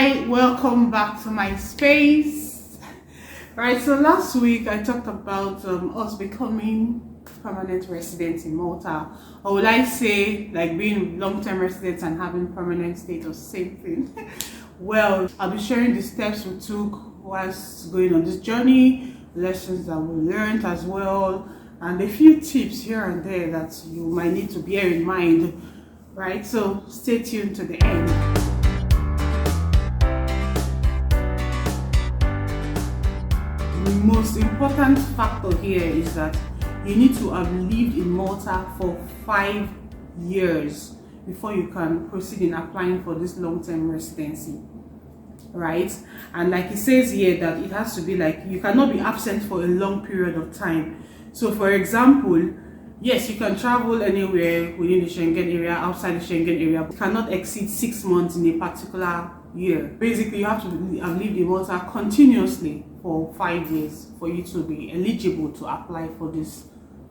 Hi, welcome back to my space. Right, so last week I talked about us becoming permanent residents in Malta, or would I say like being long-term residents and having permanent status, same thing. Well, I'll be sharing the steps we took whilst going on this journey, lessons that we learned as well, and a few tips here and there that you might need to bear in mind. Right, so stay tuned to the end. The most important factor here is that you need to have lived in Malta for 5 years before you can proceed in applying for this long-term residency, right? And like it says here that it has to be like you cannot be absent for a long period of time. So for example, yes, you can travel anywhere within the Schengen area, outside the Schengen area, but cannot exceed 6 months in a particular year. Basically, you have to have lived in Malta continuously for 5 years for you to be eligible to apply for this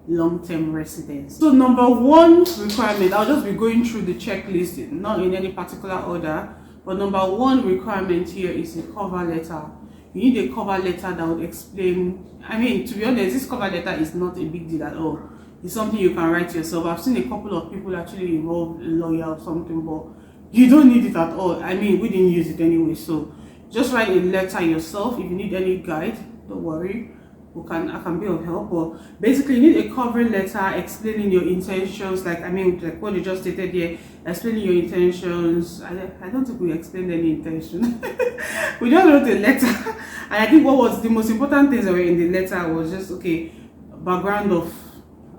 long-term residence. So number one requirement, I'll just be going through the checklist, not in any particular order, but number one requirement here is a cover letter. You need a cover letter that would explain, I mean, to be honest, this cover letter is not a big deal at all. It's something you can write yourself. I've seen a couple of people actually involve a lawyer or something, but you don't need it at all. I mean, we didn't use it anyway, so just write a letter yourself. If you need any guide, don't worry, I can be of help. But basically, you need a cover letter explaining your intentions. Like what you just stated here, explaining your intentions. I don't think we explained any intention. We just wrote a letter, and I think what was the most important things that were in the letter was just background of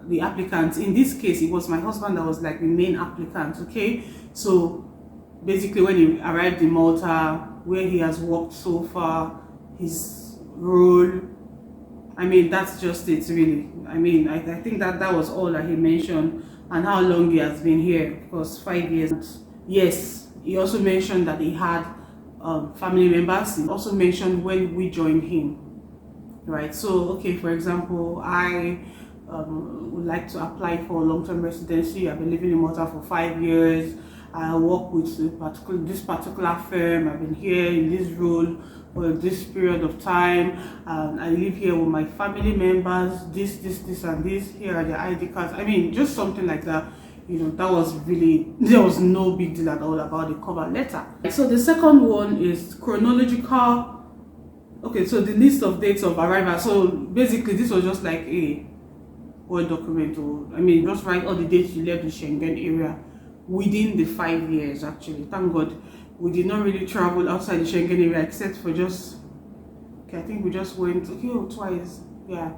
the applicant. In this case, it was my husband that was like the main applicant. Okay, so basically when he arrived in Malta, where he has worked so far, his role, I mean, that's just it really. I mean, I think that was all that he mentioned, and how long he has been here. Of course, 5 years. Yes, he also mentioned that he had family members. He also mentioned when we joined him, right? So okay, for example, I would like to apply for long-term residency. I've been living in Malta for 5 years. I work with this particular firm. I've been here in this role for this period of time. I live here with my family members. This, and this. Here are the ID cards. I mean, just something like that. You know, that was really, there was no big deal at all about the cover letter. So the second one is chronological. Okay, so the list of dates of arrival. So basically, this was just like a Word document, or I mean, just write all the dates you left the Schengen area within the 5 years. Actually, thank God we did not really travel outside the Schengen area except for just, okay, I think we just went twice, yeah,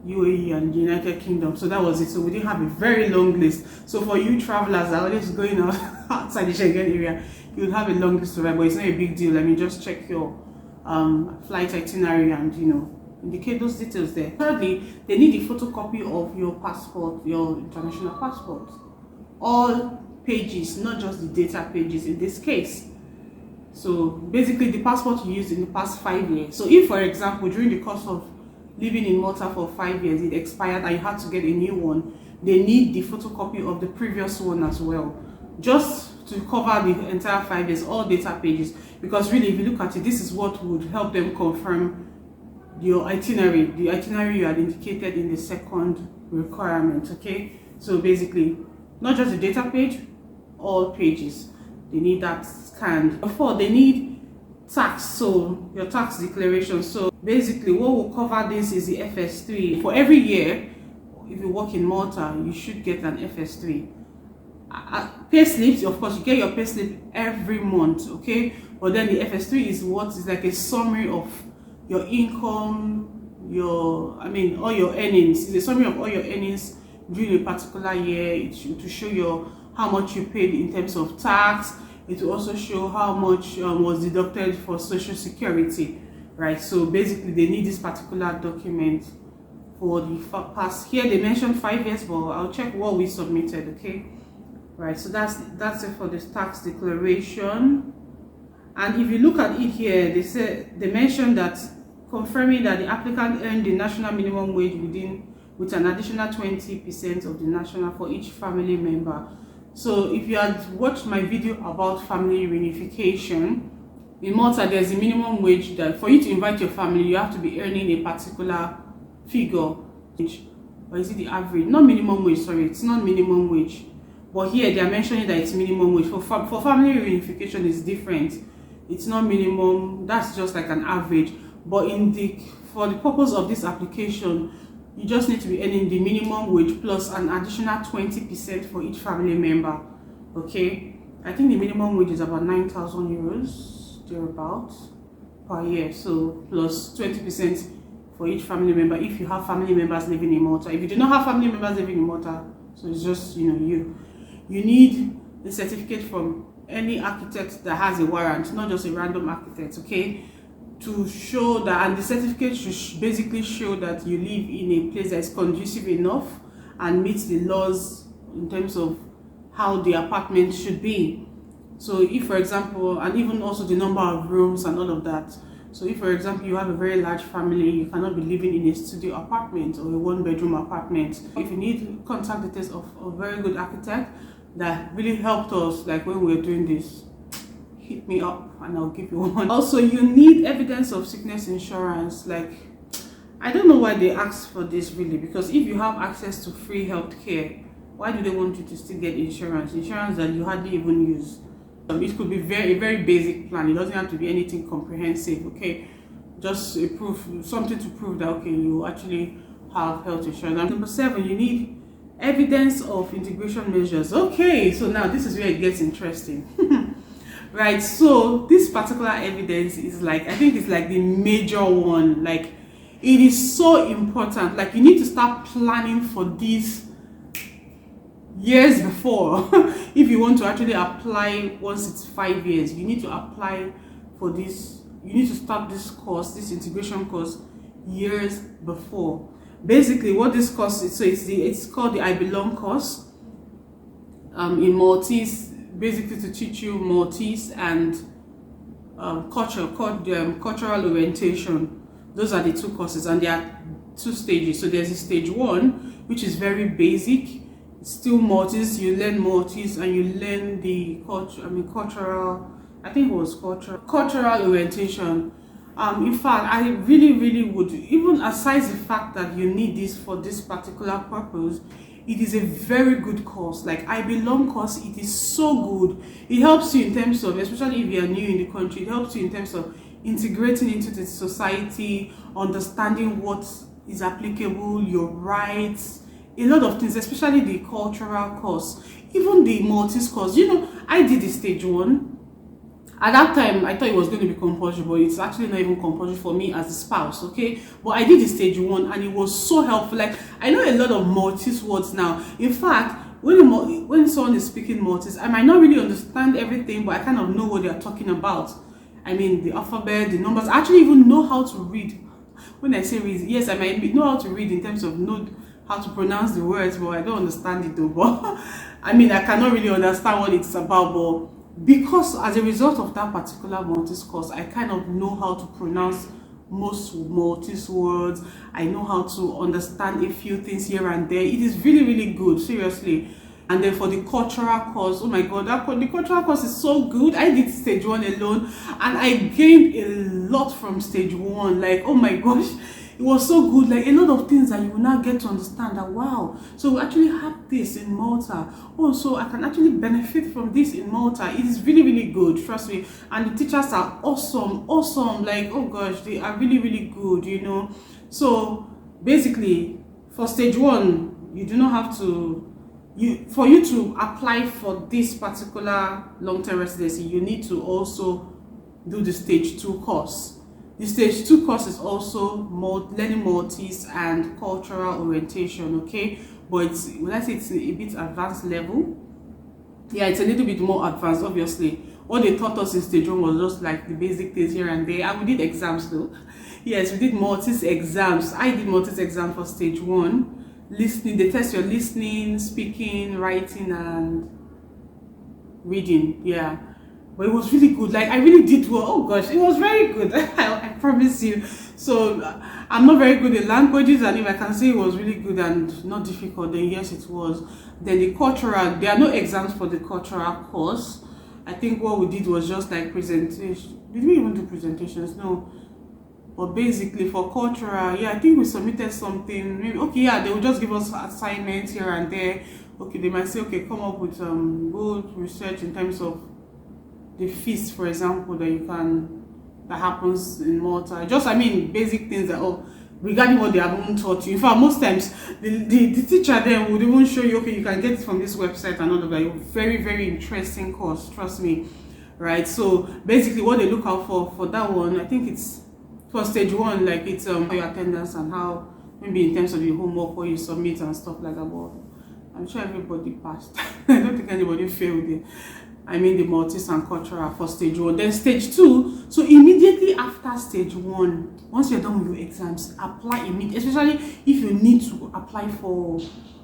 UAE and United Kingdom. So that was it. So we didn't have a very long list. So for you travelers that are always going outside the Schengen area, you'll have a long list to write, but it's not a big deal. I mean, just check your flight itinerary and indicate those details there. Thirdly, they need a photocopy of your passport, your international passport. All pages, not just the data pages in this case. So basically the passport you used in the past 5 years. So if, for example, during the course of living in Malta for 5 years, it expired and you had to get a new one, they need the photocopy of the previous one as well, just to cover the entire 5 years, all data pages. Because really, if you look at it, this is what would help them confirm your itinerary, the itinerary you had indicated in the second requirement. Okay, so basically not just the data page, all pages, they need that scanned. Four, they need tax, so your tax declaration. So basically what will cover this is the FS3. For every year, if you work in Malta, you should get an FS3. Pay slips, of course, you get your pay slip every month, okay, but then the FS3 is what is like a summary of your income, all your earnings. It's a summary of all your earnings during a particular year. To show how much you paid in terms of tax. It will also show how much was deducted for social security, right? So basically they need this particular document for the past. Here they mentioned 5 years, but I'll check what we submitted, okay? Right, so that's it for this tax declaration. And if you look at it here, they mentioned that confirming that the applicant earned the national minimum wage with an additional 20% of the national for each family member. So if you had watched my video about family reunification, In Malta, there's a minimum wage that for you to invite your family, you have to be earning a particular figure. Or is it the average? Not minimum wage, sorry, it's not minimum wage. But here they are mentioning that it's minimum wage. For family reunification, it's different. It's not minimum, that's just like an average. But for the purpose of this application, you just need to be earning the minimum wage plus an additional 20% for each family member. Okay, I think the minimum wage is about 9,000 euros, thereabouts, per year. So plus 20% for each family member if you have family members living in Malta. If you do not have family members living in Malta, so it's just, you need a certificate from any architect that has a warrant, not just a random architect, okay, to show that, and the certificate should basically show that you live in a place that is conducive enough and meets the laws in terms of how the apartment should be. So if, for example, and even also the number of rooms and all of that. So if, for example, you have a very large family, you cannot be living in a studio apartment or a one-bedroom apartment. If you need contact details of a very good architect that really helped us, like when we were doing this, hit me up and I'll give you one. Also, you need evidence of sickness insurance. Like, I don't know why they ask for this really, because if you have access to free healthcare, why do they want you to still get insurance that you hardly even use? It could be very, very basic plan. It doesn't have to be anything comprehensive, okay? Just a proof, something to prove that, okay, you actually have health insurance. And number 7, you need evidence of integration measures. Okay, so now this is where it gets interesting. Right, so this particular evidence is like, I think it's like the major one. Like, it is so important. Like, you need to start planning for this years before. If you want to actually apply once it's 5 years, you need to apply for this. You need to start this course, this integration course, years before. Basically what this course is, so it's called the I Belong course in Maltese, basically to teach you Maltese and cultural orientation. Those are the 2 courses, and there are 2 stages. So there's a stage 1, which is very basic. Still Maltese, you learn Maltese and you learn the cultural orientation. In fact, I really would, even aside the fact that you need this for this particular purpose, it is a very good course. Like, I Belong course, it is so good. It helps you in terms of, especially if you are new in the country, it helps you in terms of integrating into the society, understanding what is applicable, your rights, a lot of things, especially the cultural course, even the Maltese course. I did the stage 1. At that time, I thought it was going to be compulsory, but it's actually not even compulsory for me as a spouse, okay? But I did the stage 1, and it was so helpful. Like, I know a lot of Maltese words now. In fact, when someone is speaking Maltese, I might not really understand everything, but I kind of know what they are talking about. I mean, the alphabet, the numbers. I actually even know how to read. When I say read, yes, I might know how to read in terms of know how to pronounce the words, but I don't understand it though. But I mean, I cannot really understand what it's about, but because as a result of that particular Maltese course, I kind of know how to pronounce most Maltese words. I know how to understand a few things here and there. It is really good, seriously. And then for the cultural course, oh my god, the cultural course is so good. I did stage 1 alone, and I gained a lot from stage 1. Like, oh my gosh, it was so good. Like, a lot of things that you will now get to understand that, wow, so we actually have this in Malta. Oh, so I can actually benefit from this in Malta. It is really good, trust me. And the teachers are awesome. Like, oh gosh, they are really good, So basically, for stage 1, you do not have to, for you to apply for this particular long-term residency, you need to also do the stage 2 course. The stage 2 course is also learning Maltese and cultural orientation, okay? But when I say it's a bit advanced level, yeah, it's a little bit more advanced, obviously. What they taught us in stage 1 was just like the basic things here and there. And we did exams though. Yes, we did Maltese exams. I did Maltese exam for stage 1. Listening, they test your listening, speaking, writing, and reading, yeah. But it was really good. Like, I really did well. Oh gosh, it was very good. I promise you. So I'm not very good in languages, and if I can say it was really good and not difficult, then yes, it was. Then the cultural, there are no exams for the cultural course. I think what we did was just like presentation. Did we even do presentations? No. But basically for cultural, yeah, I think we submitted something. Maybe, okay, yeah, they will just give us assignments here and there. Okay, they might say, okay, come up with good research in terms of the feast, for example, that happens in Malta. Just, I mean, basic things that, regarding what they haven't taught you. In fact, most times the teacher then would even show you, okay, you can get it from this website and all of that. Very, very interesting course, trust me. Right? So basically what they look out for that one, I think it's for stage 1, like it's your attendance and how, maybe in terms of your homework, what you submit and stuff like that. But I'm sure everybody passed. I don't think anybody failed it. I mean the Maltese and cultural for stage 1. Then stage 2, so immediately after stage 1, once you're done with your exams, apply immediately, especially if you need to apply for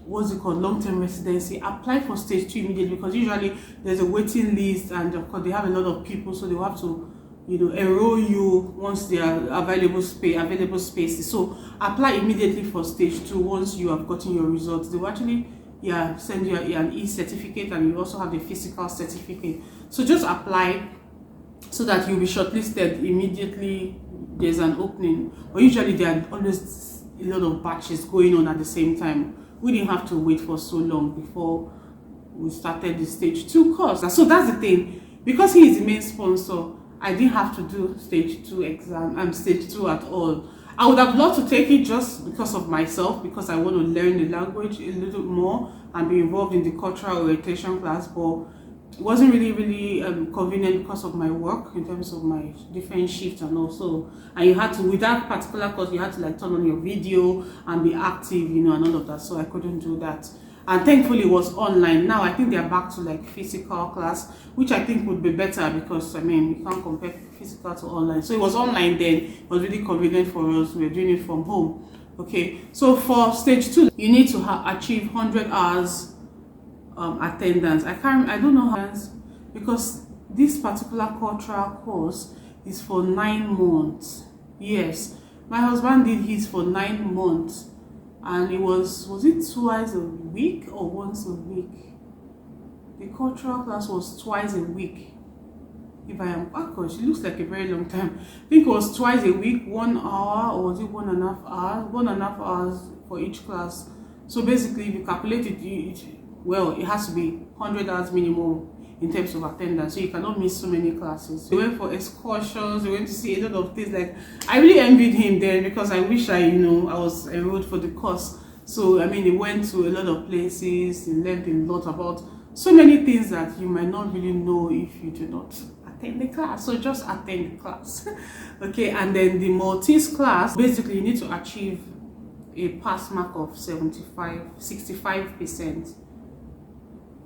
what's it called, long-term residency. Apply for stage 2 immediately, because usually there's a waiting list, and of course they have a lot of people, so they will have to, you know, enroll you once there are available spaces. So apply immediately for stage 2 once you have gotten your results. They will actually send you an e-certificate, and you also have the physical certificate. So just apply so that you'll be shortlisted immediately there's an opening. But usually there are always a lot of batches going on at the same time. We didn't have to wait for so long before we started the stage 2 course. So that's the thing. Because he is the main sponsor, I didn't have to do stage 2 exam and stage 2 at all. I would have loved to take it just because of myself, because I want to learn the language a little more and be involved in the cultural orientation class, but it wasn't really convenient because of my work, in terms of my different shifts and also, and you had to, with that particular course, you had to like turn on your video and be active, you know, and all of that, so I couldn't do that. And thankfully it was online. Now I think they're back to like physical class, which I think would be better, because I mean you can't compare physical to online. So it was online then. It was really convenient for us. We were doing it from home. Okay, so for stage 2 you need to achieve 100 hours attendance. I don't know how, because this particular cultural course is for 9 months. Yes, my husband did his for 9 months. And it was it twice a week or once a week? The cultural class was twice a week. If I am, oh gosh, it looks like a very long time. I think it was twice a week, 1 hour, or was it 1.5 hours? 1.5 hours for each class. So basically, if you calculate it, it has to be 100 hours minimum in terms of attendance, so you cannot miss so many classes. We went for excursions, we went to see a lot of things. Like, I really envied him then, because I wish I was enrolled for the course. So I mean, he went to a lot of places, he learned a lot about so many things that you might not really know if you do not attend the class. So just attend the class. Okay, and then the Maltese class, basically you need to achieve a pass mark of 65%.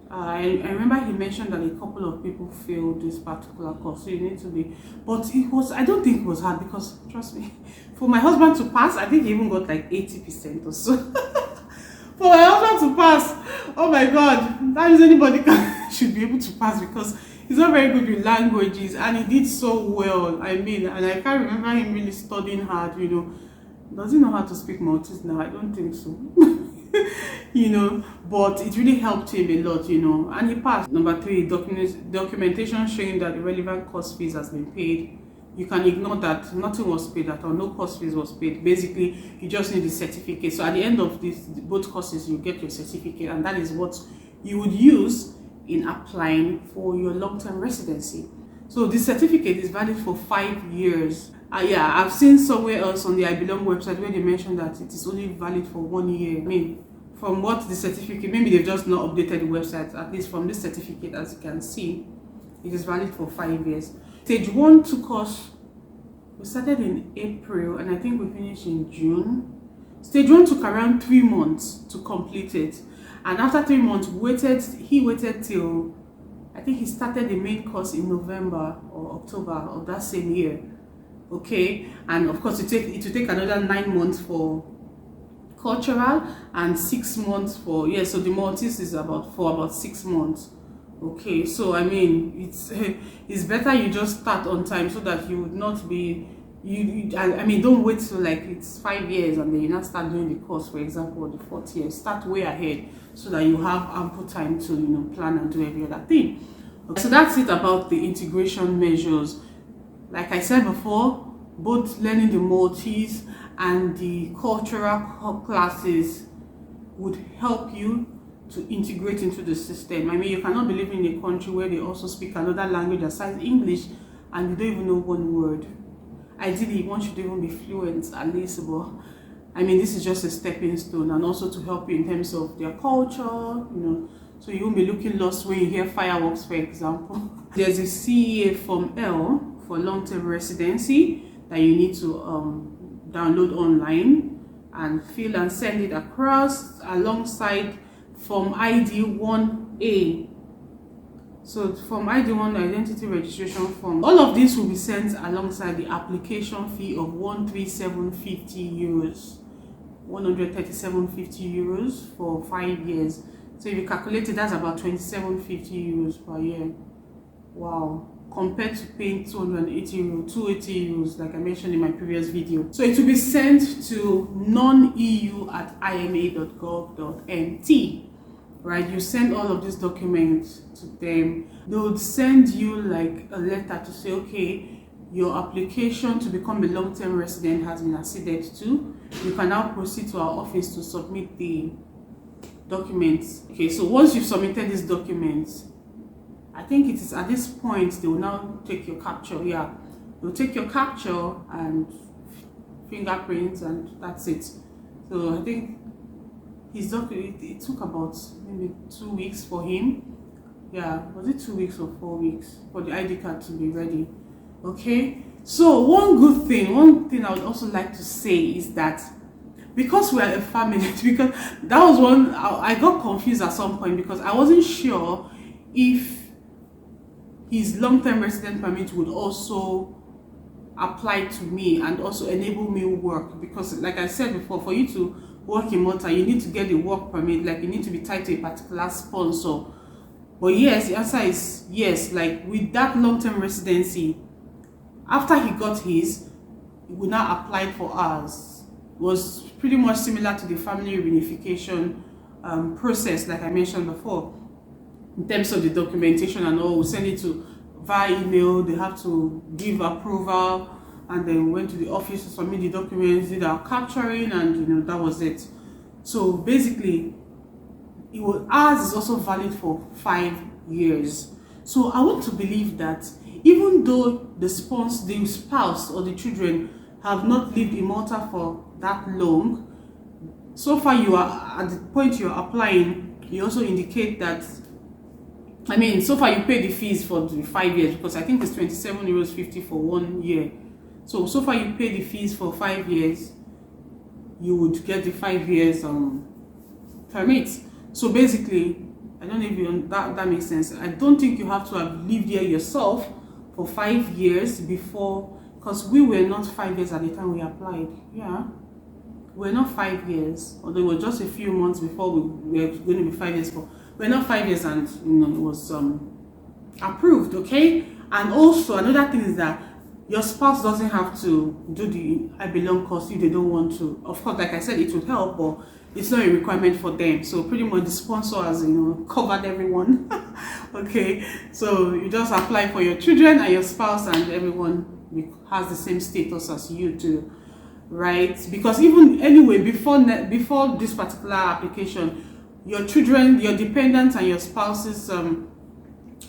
I remember he mentioned that a couple of people failed this particular course, so you need to be, but I don't think it was hard, because trust me, for my husband to pass, I think he even got like 80% or so. For my husband to pass, oh my god, that means anybody should be able to pass, because he's not very good with languages, and he did so well. I mean, and I can't remember him really studying hard, Does he know how to speak Maltese now? I don't think so. But it really helped him a lot, and he passed. Number 3, documentation showing that the relevant course fees has been paid. You can ignore that. Nothing was paid at all. No course fees was paid. Basically, you just need the certificate. So at the end of both courses, you get your certificate, and that is what you would use in applying for your long-term residency. So the certificate is valid for 5 years. I've seen somewhere else on the I Belong website where they mentioned that it is only valid for 1 year. I mean, from what the certificate, maybe they've just not updated the website. At least from this certificate, as you can see, it is valid for 5 years. Stage 1 took us, we started in April, and I think we finished in June. Stage 1 took around 3 months to complete it, and after 3 months, he waited till, I think he started the main course in November or October of that same year. Okay, and of course it will take another 9 months for cultural and 6 months for, so the Maltese is about 6 months. Okay, so I mean, it's better you just start on time, so that you would not be, I mean, don't wait till like it's 5 years and then you not start doing the course, for example, the 4th year. Start way ahead so that you have ample time to plan and do every other thing. So that's it about the integration measures. Like I said before, both learning the Maltese and the cultural classes would help you to integrate into the system. I mean, you cannot be living in a country where they also speak another language aside English and you don't even know one word. Ideally, one should even be fluent at least, but I mean, this is just a stepping stone, and also to help you in terms of their culture, so you won't be looking lost when you hear fireworks, for example. There's a CEA Form L for long-term residency that you need to download online and fill and send it across alongside Form ID 1A. So Form ID 1, identity registration form. All of this will be sent alongside the application fee of 13750 euros. 137.50 euros for 5 years. So if you calculate it, that's about 27.50 euros per year. Wow. Compared to paying 280 euros, like I mentioned in my previous video. So it will be sent to non-EU@ima.gov.nt. Right, you send all of these documents to them. They would send you like a letter to say, okay, your application to become a long-term resident has been acceded to. You can now proceed to our office to submit the documents. Okay, so once you've submitted these documents, I think it is at this point they will now take your capture. Yeah, they'll take your capture and fingerprints, and that's it. So I think his document, it took about maybe 2 weeks for him. Yeah, was it 2 weeks or 4 weeks for the ID card to be ready? Okay, so one thing I would also like to say is that because we are a family, because that was one I got confused at some point, because I wasn't sure if his long-term resident permit would also apply to me and also enable me work, because like I said before, for you to work in Malta, you need to get the work permit, like you need to be tied to a particular sponsor. But yes, the answer is yes. Like with that long-term residency, after he got his, we now applied for ours. It was pretty much similar to the family reunification process, like I mentioned before, in terms of the documentation and all. We send it to via email, they have to give approval, and then we went to the office to submit the documents, did our capturing, and that was it. So basically, ours is also valid for 5 years. So I want to believe that even though the spouse or the children have not lived in Malta for that long, so far you are at the point you are applying, you also indicate that, I mean, so far you pay the fees for the 5 years, because I think it's 27 euros 50 for 1 year. So far you pay the fees for 5 years, you would get the 5 years permit. So basically, I don't know if that makes sense. I don't think you have to have lived here yourself for 5 years before, because we were not 5 years at the time we applied. Yeah, we're not 5 years, although it was just a few months before we were going to be 5 years. But we're not 5 years, and it was approved. Okay. And also another thing is that your spouse doesn't have to do the I belong course if they don't want to. Of course, like I said, it would help, but it's not a requirement for them. So pretty much the sponsor has covered everyone. Okay, so you just apply for your children and your spouse, and everyone has the same status as you do, right? Because even anyway, before this particular application, your children, your dependents, and your spouse's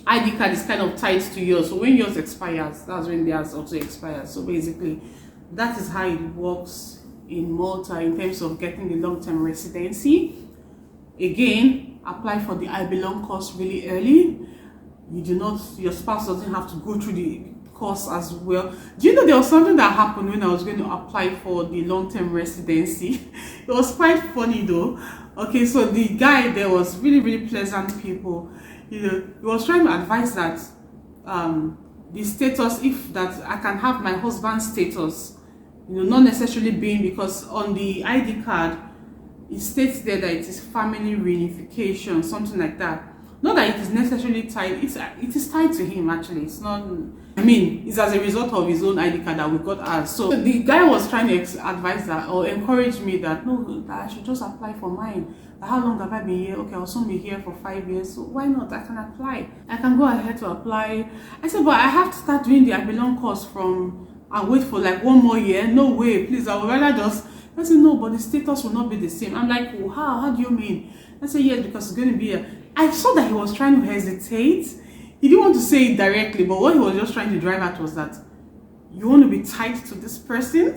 ID card is kind of tied to yours. So when yours expires, that's when theirs also expires. So basically, that is how it works in Malta in terms of getting the long-term residency. Again, apply for the I belong course really early. Your spouse doesn't have to go through the course as well. Do you know there was something that happened when I was going to apply for the long-term residency? It was quite funny though. Okay, so the guy there was really, really pleasant people. He was trying to advise that the status, if that I can have my husband's status, not necessarily being, because on the ID card it states there that it is family reunification, something like that. Not that it is necessarily tied, it is tied to him actually. It's not, I mean, it's as a result of his own ID card that we got ours. So the guy was trying to advise that or encourage me that no, that I should just apply for mine. How long have I been here? Okay, I'll soon be here for 5 years. So why not? I can apply. I can go ahead to apply. I said, but I have to start doing the I belong course from and wait for like 1 more year. No way, please. I would rather just. I said, no, but the status will not be the same. I'm like, well, how do you mean? I said, yes, because it's going to be a. I saw that he was trying to hesitate. He didn't want to say it directly, but what he was just trying to drive at was that you want to be tied to this person.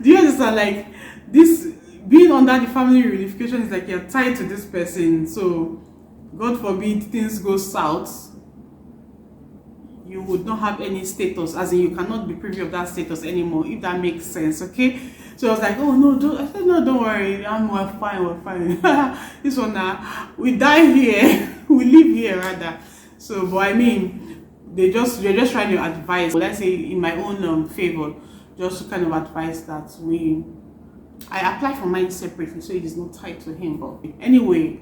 Do you understand? Like this. Being under the family reunification is like you're tied to this person, so God forbid things go south, you would not have any status, as in you cannot be privy of that status anymore, if that makes sense. Okay, so I was like, oh no, I said no, don't worry, we're fine. This one now, we die here, we live here rather. So, but I mean, they're just trying to advise, let's say in my own favor, just to kind of advise that I apply for mine separately, so it is not tied to him. But anyway,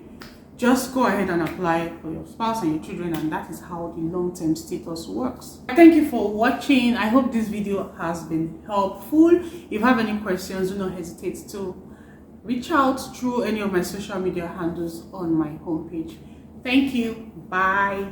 just go ahead and apply for your spouse and your children, and that is how the long-term status works. Thank you for watching. I hope this video has been helpful. If you have any questions, do not hesitate to reach out through any of my social media handles on my homepage. Thank you. Bye.